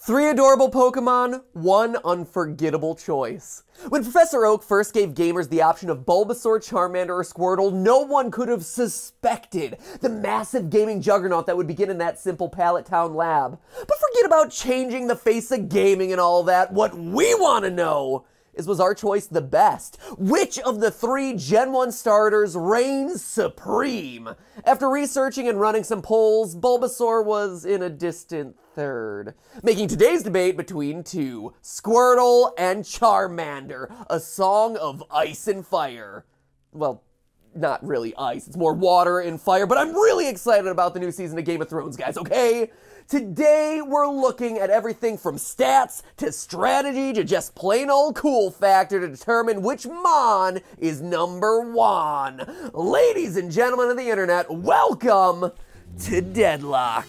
3 adorable Pokemon, 1 unforgettable choice. When Professor Oak first gave gamers the option of Bulbasaur, Charmander, or Squirtle, no one could have suspected the massive gaming juggernaut that would begin in that simple Pallet Town lab. But forget about changing the face of gaming and all that. What we want to know is, was our choice the best? Which of the 3 Gen 1 starters reigns supreme? After researching and running some polls, Bulbasaur was in a distant third, making today's debate between 2, Squirtle and Charmander, a song of ice and fire. Well, not really ice, it's more water and fire, but I'm really excited about the new season of Game of Thrones, guys, okay? Today, we're looking at everything from stats to strategy to just plain old cool factor to determine which Mon is #1. Ladies and gentlemen of the internet, welcome to DeadLock.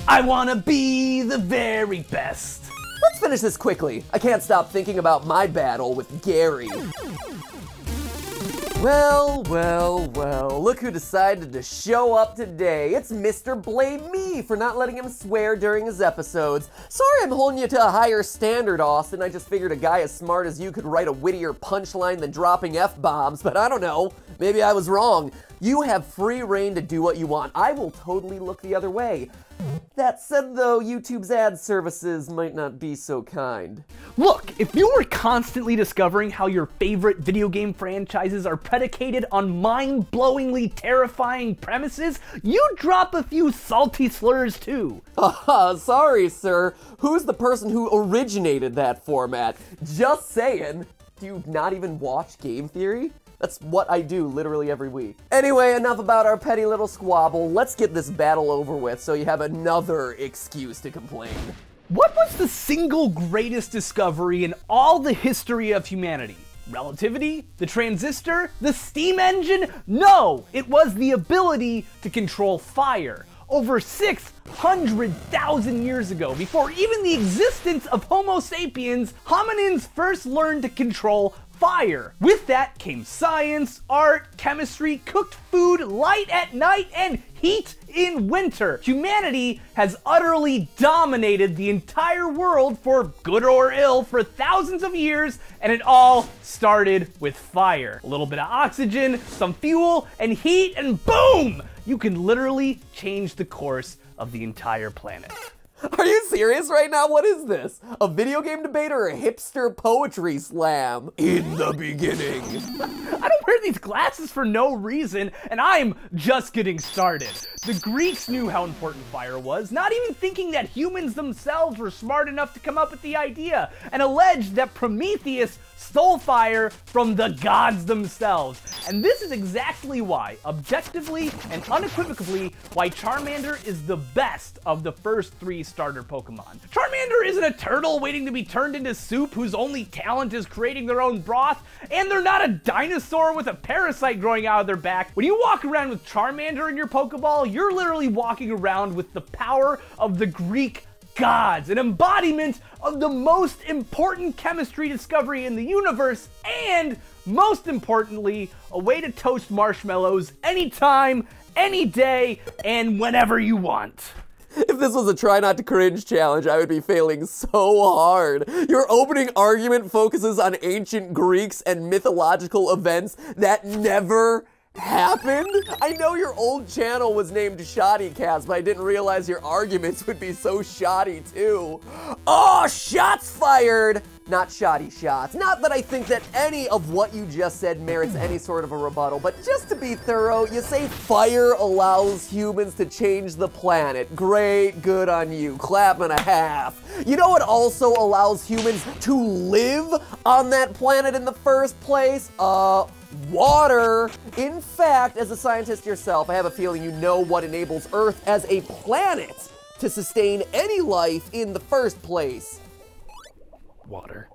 I wanna be the very best. Let's finish this quickly. I can't stop thinking about my battle with Gary. Well, look who decided to show up today. It's Mr. Blame Me for not letting him swear during his episodes. Sorry I'm holding you to a higher standard, Austin. I just figured a guy as smart as you could write a wittier punchline than dropping F-bombs, but I don't know. Maybe I was wrong. You have free reign to do what you want. I will totally look the other way. That said, though, YouTube's ad services might not be so kind. Look, if you were constantly discovering how your favorite video game franchises are predicated on mind-blowingly terrifying premises, you'd drop a few salty slurs too. Sorry, sir. Who's the person who originated that format? Just saying. Do you not even watch Game Theory? That's what I do literally every week. Anyway, enough about our petty little squabble. Let's get this battle over with so you have another excuse to complain. What was the single greatest discovery in all the history of humanity? Relativity? The transistor? The steam engine? No, it was the ability to control fire. Over 600,000 years ago, before even the existence of Homo sapiens, hominins first learned to control fire. With that came science, art, chemistry, cooked food, light at night, and heat in winter. Humanity has utterly dominated the entire world for good or ill for thousands of years, and it all started with fire. A little bit of oxygen, some fuel, and heat, and boom! You can literally change the course of the entire planet. Are you serious right now? What is this? A video game debate or a hipster poetry slam? In the beginning. I don't wear these glasses for no reason, and I'm just getting started. The Greeks knew how important fire was, not even thinking that humans themselves were smart enough to come up with the idea, and alleged that Prometheus stole fire from the gods themselves. And this is exactly why, objectively and unequivocally, why Charmander is the best of the first 3 starter Pokemon. Charmander isn't a turtle waiting to be turned into soup whose only talent is creating their own broth, and they're not a dinosaur with a parasite growing out of their back. When you walk around with Charmander in your Pokeball, you're literally walking around with the power of the Greek gods, an embodiment of the most important chemistry discovery in the universe, and most importantly, a way to toast marshmallows anytime, any day, and whenever you want. If this was a try not to cringe challenge, I would be failing so hard. Your opening argument focuses on ancient Greeks and mythological events that never happened? I know your old channel was named Shoddycast, but I didn't realize your arguments would be so shoddy too. Oh, shots fired! Not shoddy shots. Not that I think that any of what you just said merits any sort of a rebuttal, but just to be thorough, you say fire allows humans to change the planet. Great, good on you. Clap and a half. You know what also allows humans to live on that planet in the first place? Water. In fact, as a scientist yourself, I have a feeling you know what enables Earth as a planet to sustain any life in the first place. Water.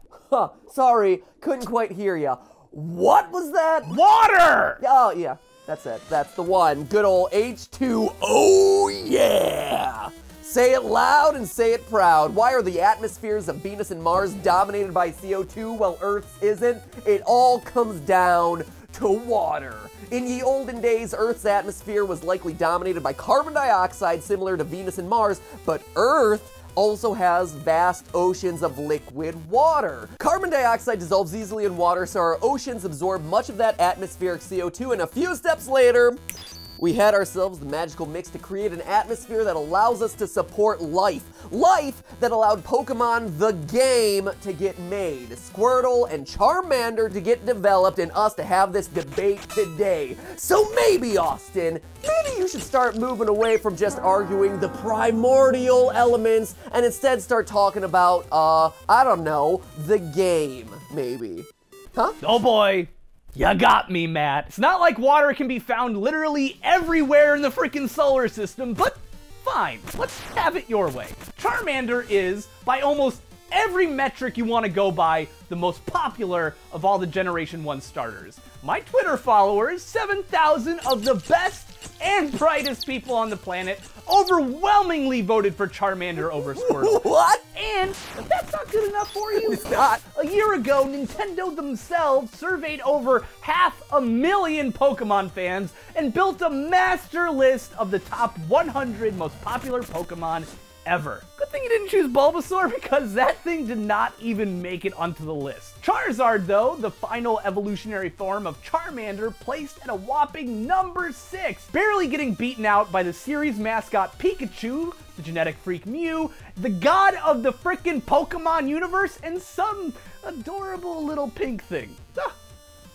Sorry, couldn't quite hear ya. What was that? Water! Oh, yeah. That's it. That's the one. Good old H2. Oh, yeah. Say it loud and say it proud. Why are the atmospheres of Venus and Mars dominated by CO2 while Earth's isn't? It all comes down to water. In ye olden days, Earth's atmosphere was likely dominated by carbon dioxide similar to Venus and Mars, but Earth also has vast oceans of liquid water. Carbon dioxide dissolves easily in water, so our oceans absorb much of that atmospheric CO2, and a few steps later, we had ourselves the magical mix to create an atmosphere that allows us to support life. Life that allowed Pokemon the game to get made, Squirtle and Charmander to get developed, and us to have this debate today. So maybe, Austin, maybe you should start moving away from just arguing the primordial elements and instead start talking about, I don't know, the game, maybe. Huh? Oh boy. You got me, Matt. It's not like water can be found literally everywhere in the freaking solar system, but fine, let's have it your way. Charmander is, by almost every metric you want to go by, the most popular of all the Generation 1 starters. My Twitter followers, 7,000 of the best and brightest people on the planet, overwhelmingly voted for Charmander over Squirtle. What? And if that's not good enough for you, It's not. A year ago, Nintendo themselves surveyed over 500,000 Pokemon fans and built a master list of the top 100 most popular Pokemon ever. Good thing you didn't choose Bulbasaur, because that thing did not even make it onto the list. Charizard, though, the final evolutionary form of Charmander, placed at a whopping number 6, barely getting beaten out by the series mascot Pikachu, the genetic freak Mew, the god of the frickin' Pokemon universe, and some adorable little pink thing.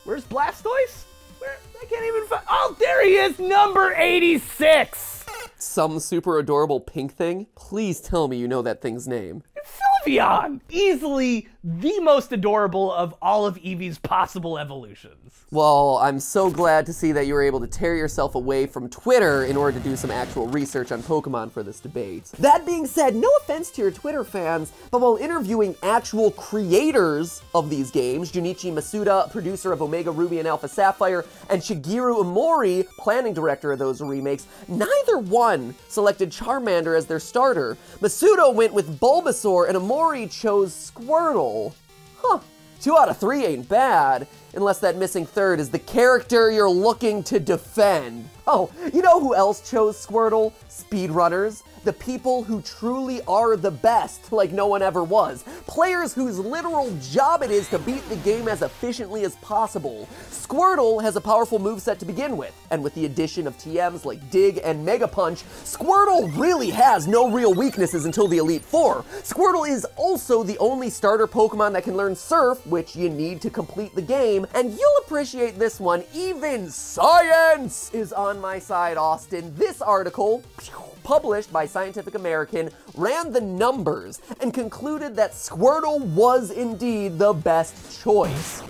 Where's Blastoise? I can't even find. Oh, there he is, number 86! Some super adorable pink thing? Please tell me you know that thing's name. It's Sylveon! Easily the most adorable of all of Eevee's possible evolutions. Well, I'm so glad to see that you were able to tear yourself away from Twitter in order to do some actual research on Pokemon for this debate. That being said, no offense to your Twitter fans, but while interviewing actual creators of these games, Junichi Masuda, producer of Omega Ruby and Alpha Sapphire, and Shigeru Omori, planning director of those remakes, neither one selected Charmander as their starter. Masuda went with Bulbasaur and Omori chose Squirtle. Huh. 2 out of 3 ain't bad, unless that missing third is the character you're looking to defend. Oh, you know who else chose Squirtle? Speedrunners. The people who truly are the best, like no one ever was. Players whose literal job it is to beat the game as efficiently as possible. Squirtle has a powerful moveset to begin with, and with the addition of TMs like Dig and Mega Punch, Squirtle really has no real weaknesses until the Elite Four. Squirtle is also the only starter Pokemon that can learn Surf, which you need to complete the game, and you'll appreciate this one. Even science is on my side, Austin. This article, published by Scientific American, ran the numbers and concluded that Squirtle was indeed the best choice.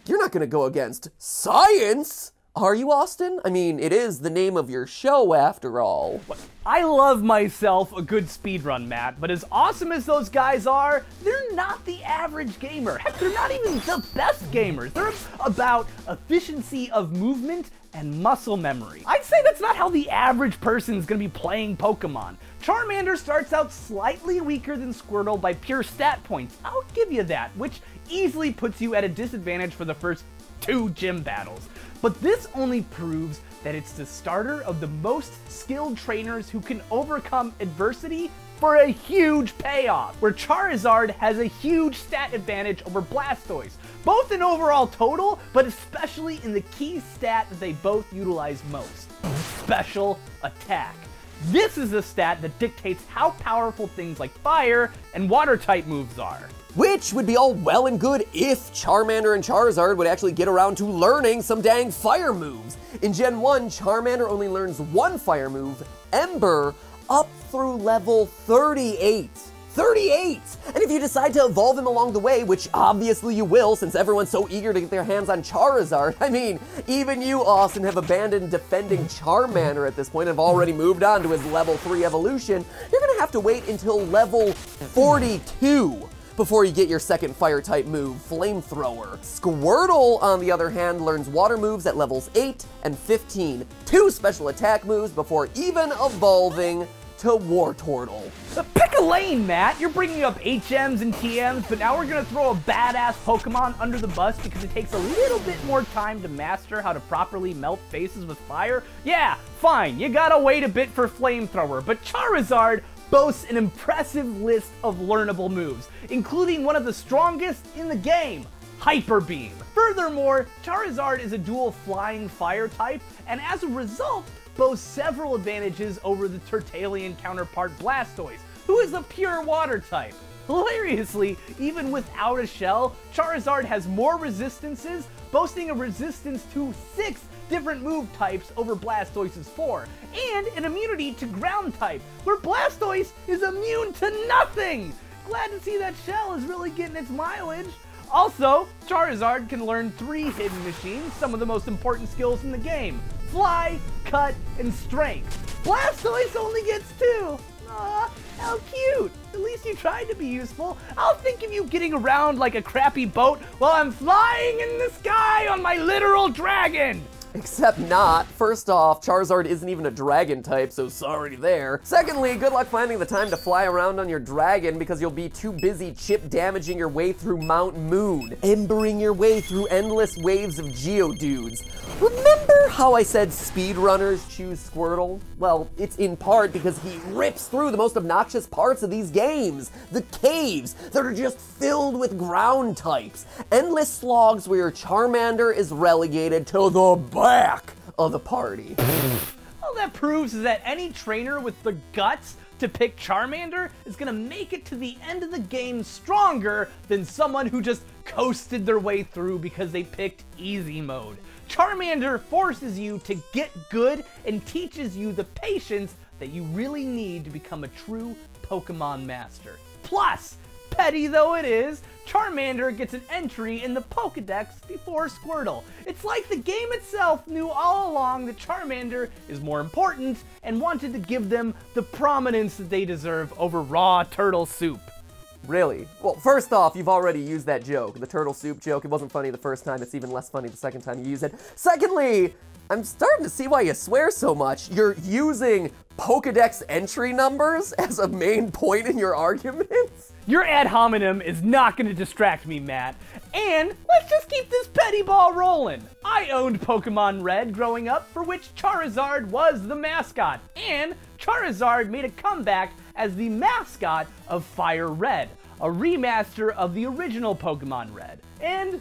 You're not gonna go against science, are you, Austin? I mean, it is the name of your show after all. I love myself a good speedrun, Matt, but as awesome as those guys are, they're not the average gamer. Heck, they're not even the best gamers. They're about efficiency of movement and muscle memory. I'd say that's not how the average person's gonna be playing Pokemon. Charmander starts out slightly weaker than Squirtle by pure stat points. I'll give you that, which easily puts you at a disadvantage for the first 2 gym battles. But this only proves that it's the starter of the most skilled trainers who can overcome adversity for a huge payoff, where Charizard has a huge stat advantage over Blastoise, both in overall total, but especially in the key stat that they both utilize most, special attack. This is the stat that dictates how powerful things like fire and water type moves are. Which would be all well and good if Charmander and Charizard would actually get around to learning some dang fire moves. In Gen 1, Charmander only learns 1 fire move, Ember, up through level 38. 38! And if you decide to evolve him along the way, which obviously you will since everyone's so eager to get their hands on Charizard, I mean, even you, Austin, have abandoned defending Charmander at this point and have already moved on to his level 3 evolution, you're gonna have to wait until level 42 before you get your second fire type move, Flamethrower. Squirtle, on the other hand, learns water moves at levels 8 and 15, 2 special attack moves before even evolving to Wartortle. Pick a lane, Matt. You're bringing up HMs and TMs, but now we're gonna throw a badass Pokemon under the bus because it takes a little bit more time to master how to properly melt faces with fire? Yeah, fine, you gotta wait a bit for Flamethrower, but Charizard boasts an impressive list of learnable moves, including one of the strongest in the game, Hyper Beam. Furthermore, Charizard is a dual flying fire type, and as a result, boasts several advantages over the Turtalian counterpart Blastoise, who is a pure water type. Hilariously, even without a shell, Charizard has more resistances, boasting a resistance to 6 different move types over Blastoise's 4, and an immunity to ground type, where Blastoise is immune to nothing! Glad to see that shell is really getting its mileage. Also, Charizard can learn 3 hidden machines, some of the most important skills in the game: Fly, Cut, and Strength. Blastoise only gets 2. Aw, how cute. At least you tried to be useful. I'll think of you getting around like a crappy boat while I'm flying in the sky on my literal dragon. Except not. First off, Charizard isn't even a dragon type, so sorry there. Secondly, good luck finding the time to fly around on your dragon because you'll be too busy chip damaging your way through Mount Moon, embering your way through endless waves of Geodudes. Remember how I said speedrunners choose Squirtle? Well, it's in part because he rips through the most obnoxious parts of these games. The caves that are just filled with ground types. Endless slogs where your Charmander is relegated to the back of the party. All that proves is that any trainer with the guts to pick Charmander is gonna make it to the end of the game stronger than someone who just coasted their way through because they picked easy mode. Charmander forces you to get good and teaches you the patience that you really need to become a true Pokemon master. Plus, petty though it is, Charmander gets an entry in the Pokédex before Squirtle. It's like the game itself knew all along that Charmander is more important and wanted to give them the prominence that they deserve over raw turtle soup. Really? Well, first off, you've already used that joke. The turtle soup joke, it wasn't funny the first time, it's even less funny the second time you use it. Secondly, I'm starting to see why you swear so much. You're using Pokédex entry numbers as a main point in your arguments? Your ad hominem is not going to distract me, Matt. And let's just keep this petty ball rolling. I owned Pokemon Red growing up, for which Charizard was the mascot. And Charizard made a comeback as the mascot of Fire Red, a remaster of the original Pokemon Red. And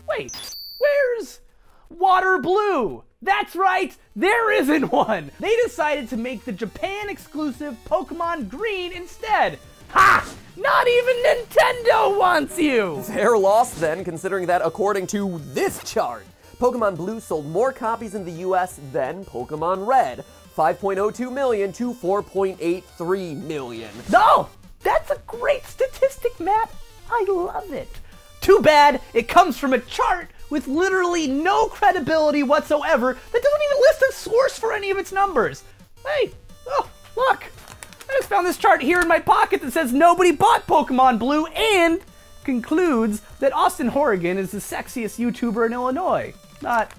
wait, where's Water Blue? That's right, there isn't one! They decided to make the Japan-exclusive Pokemon Green instead. Ha! Not even Nintendo wants you! Fair loss then, considering that according to this chart, Pokemon Blue sold more copies in the US than Pokemon Red. 5.02 million to 4.83 million. No! That's a great statistic, Matt. I love it. Too bad it comes from a chart with literally no credibility whatsoever that doesn't even list a source for any of its numbers. Hey, oh, look. I just found this chart here in my pocket that says nobody bought Pokemon Blue and concludes that Austin Horrigan is the sexiest YouTuber in Illinois. Not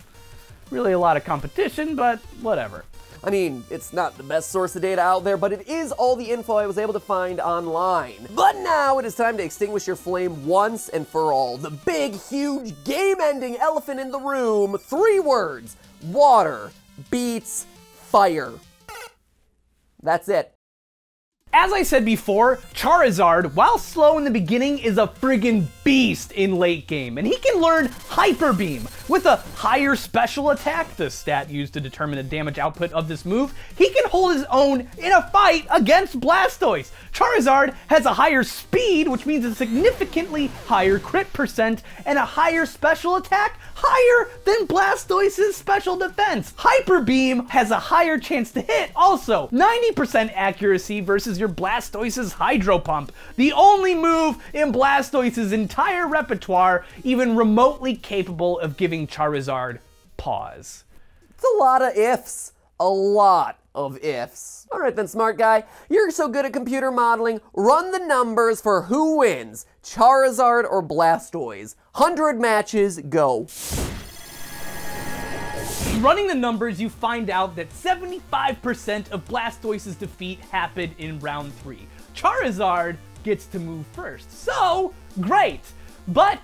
really a lot of competition, but whatever. I mean, it's not the best source of data out there, but it is all the info I was able to find online. But now it is time to extinguish your flame once and for all. The big, huge, game-ending elephant in the room. 3 words. Water beats fire. That's it. As I said before, Charizard, while slow in the beginning, is a friggin' beast in late game, and he can learn Hyper Beam. With a higher special attack, the stat used to determine the damage output of this move, he can hold his own in a fight against Blastoise. Charizard has a higher speed, which means a significantly higher crit percent, and a higher special attack, higher than Blastoise's special defense. Hyper Beam has a higher chance to hit, also 90% accuracy versus your Blastoise's Hydro Pump, the only move in Blastoise's entire repertoire even remotely capable of giving Charizard pause. It's a lot of ifs. A lot of ifs. All right then, smart guy, you're so good at computer modeling, run the numbers for who wins, Charizard or Blastoise. 100 matches, go. Running the numbers, you find out that 75% of Blastoise's defeat happened in round 3. Charizard gets to move first. So, great! But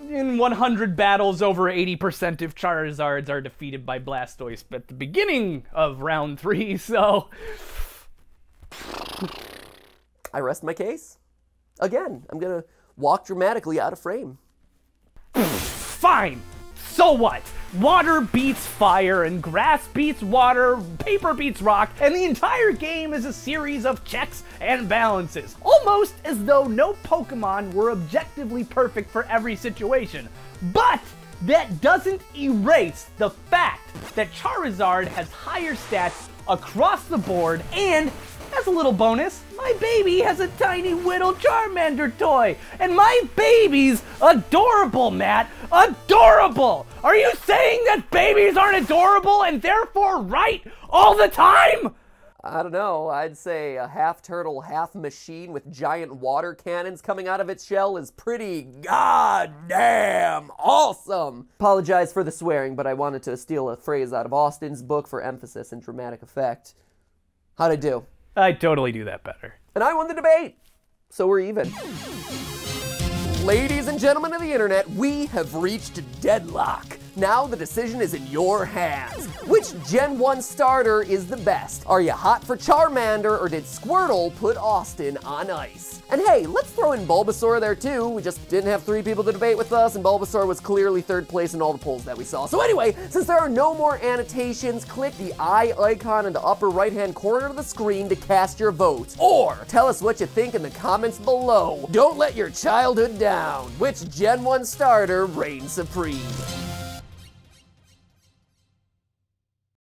in 100 battles, over 80% of Charizards are defeated by Blastoise at the beginning of round 3, so... I rest my case. Again, I'm gonna walk dramatically out of frame. Fine! So what? Water beats fire, and grass beats water, paper beats rock, and the entire game is a series of checks and balances. Almost as though no Pokémon were objectively perfect for every situation. But that doesn't erase the fact that Charizard has higher stats across the board, and as a little bonus, my baby has a tiny Whittle Charmander toy, and my baby's adorable, Matt. Adorable! Are you saying that babies aren't adorable and therefore right all the time? I don't know, I'd say a half turtle, half machine with giant water cannons coming out of its shell is pretty goddamn awesome. Apologize for the swearing, but I wanted to steal a phrase out of Austin's book for emphasis and dramatic effect. How'd I do? I'd totally do that better. And I won the debate, so we're even. Ladies and gentlemen of the internet, we have reached deadlock. Now the decision is in your hands. Which Gen 1 starter is the best? Are you hot for Charmander, or did Squirtle put Austin on ice? And hey, let's throw in Bulbasaur there too. We just didn't have 3 people to debate with us, and Bulbasaur was clearly 3rd place in all the polls that we saw. So anyway, since there are no more annotations, click the eye icon in the upper right-hand corner of the screen to cast your vote. Or tell us what you think in the comments below. Don't let your childhood down. Which Gen 1 starter reigns supreme?